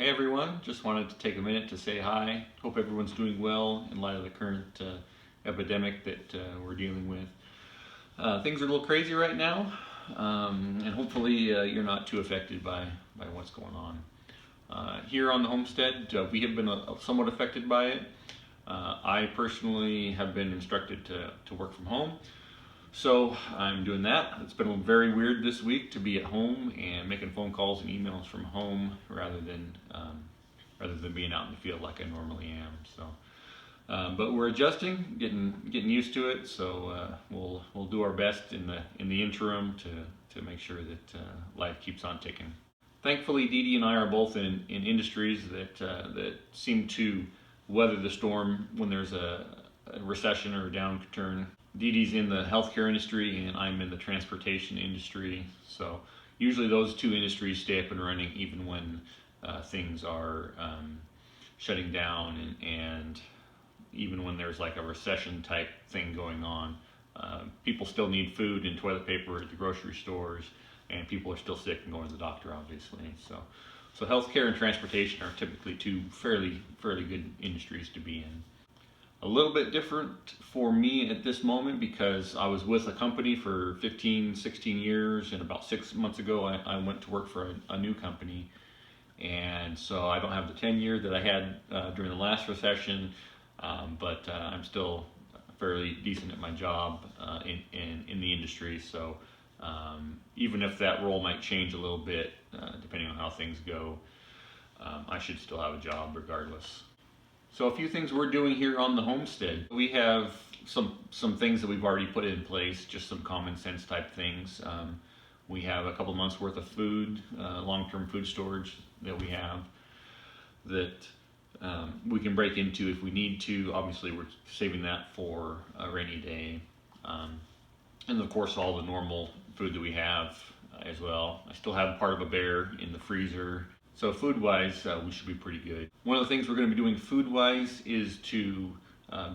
Hey everyone, just wanted to take a minute to say hi. Hope everyone's doing well in light of the current epidemic that we're dealing with. Things are a little crazy right now, and hopefully you're not too affected by what's going on. Here on the homestead, we have been somewhat affected by it. I personally have been instructed to work from home, so I'm doing that. It's been very weird this week to be at home and making phone calls and emails from home rather than being out in the field like I normally am. So, but we're adjusting, getting used to it. So we'll do our best in the interim to make sure that life keeps on ticking. Thankfully, Dee Dee and I are both in industries that seem to weather the storm when there's a recession or a downturn. Dee Dee's in the healthcare industry and I'm in the transportation industry. So usually those two industries stay up and running even when things are shutting down and even when there's like a recession type thing going on. People still need food and toilet paper at the grocery stores, and people are still sick and going to the doctor, obviously. So healthcare and transportation are typically two fairly good industries to be in. A little bit different for me at this moment because I was with a company for 15, 16 years, and about 6 months ago I went to work for a new company. And so I don't have the tenure that I had during the last recession, but I'm still fairly decent at my job in the industry. So even if that role might change a little bit, depending on how things go, I should still have a job regardless. So a few things we're doing here on the homestead. We have some things that we've already put in place, just some common sense type things. We have a couple months worth of food, long-term food storage that we have that we can break into if we need to. Obviously we're saving that for a rainy day. And of course all the normal food that we have as well. I still have part of a bear in the freezer. So food-wise, we should be pretty good. One of the things we're going to be doing food-wise is to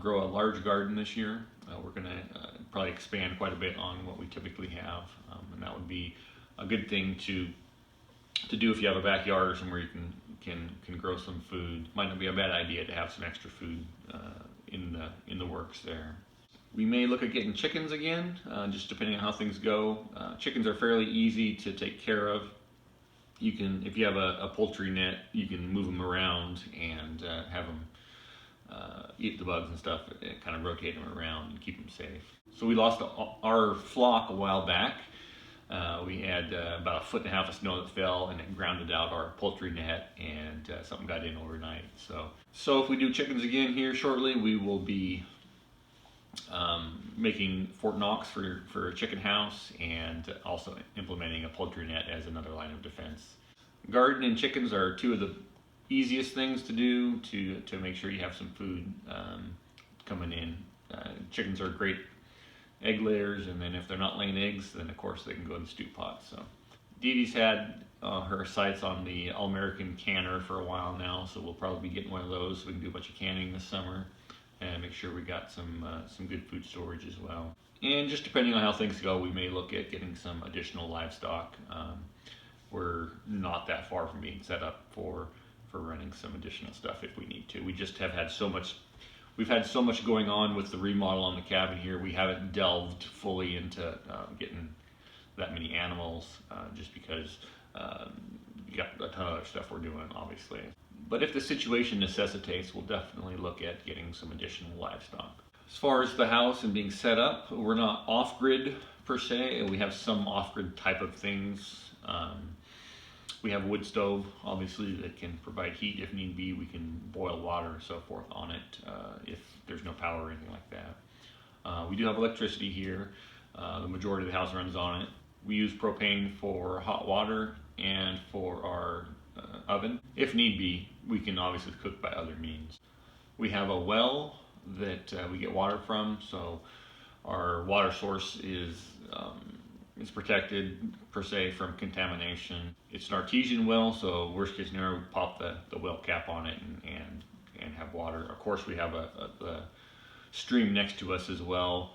grow a large garden this year. We're going to probably expand quite a bit on what we typically have, and that would be a good thing to do if you have a backyard or somewhere you can grow some food. Might not be a bad idea to have some extra food in the works there. We may look at getting chickens again, just depending on how things go. Chickens are fairly easy to take care of. You can, if you have a poultry net, you can move them around and have them eat the bugs and stuff, and kind of rotate them around and keep them safe. So we lost our flock a while back. We had about 1.5 feet of snow that fell and it grounded out our poultry net, and something got in overnight. So if we do chickens again here shortly, we will be making Fort Knox for a chicken house, and also implementing a poultry net as another line of defense. Garden and chickens are two of the easiest things to do to make sure you have some food coming in. Chickens are great egg layers, and then if they're not laying eggs, then of course they can go in the stew pot. So Dee Dee's had her sights on the All-American canner for a while now, so we'll probably be getting one of those so we can do a bunch of canning this summer and make sure we got some good food storage as well. And just depending on how things go, we may look at getting some additional livestock. We're not that far from being set up for running some additional stuff if we need to. We just have had so much. We've had so much going on with the remodel on the cabin here. We haven't delved fully into getting that many animals, just because we got a ton of other stuff we're doing, obviously. But if the situation necessitates, we'll definitely look at getting some additional livestock. As far as the house and being set up, we're not off-grid per se. We have some off-grid type of things. We have a wood stove, obviously, that can provide heat if need be. We can boil water and so forth on it if there's no power or anything like that. We do have electricity here. The majority of the house runs on it. We use propane for hot water and for our oven. If need be, we can obviously cook by other means. We have a well that we get water from, so our water source is protected per se from contamination. It's an artesian well, so worst case scenario, we pop the well cap on it and have water. Of course, we have a stream next to us as well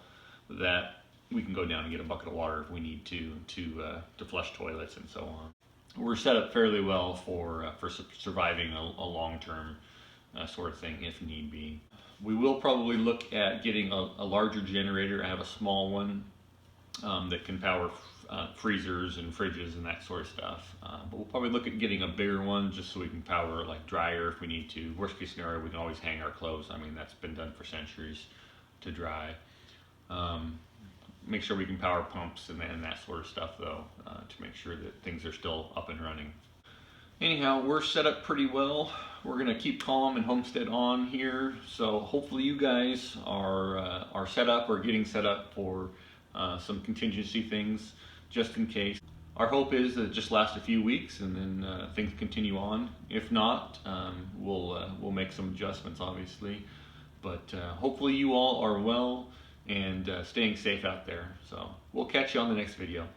that we can go down and get a bucket of water if we need to flush toilets and so on. we're set up fairly well for surviving a long-term sort of thing if need be. We will probably look at getting a larger generator. I have a small one that can power freezers and fridges and that sort of stuff. But we'll probably look at getting a bigger one just so we can power like dryer if we need to. Worst case scenario, we can always hang our clothes. I mean, that's been done for centuries to dry. Make sure we can power pumps and that sort of stuff though, to make sure that things are still up and running. Anyhow, we're set up pretty well. We're gonna keep calm and Homestead on here. So hopefully you guys are set up or getting set up for some contingency things just in case. Our hope is that it just lasts a few weeks and then things continue on. If not, we'll make some adjustments obviously. But hopefully you all are well and staying safe out there. So we'll catch you on the next video.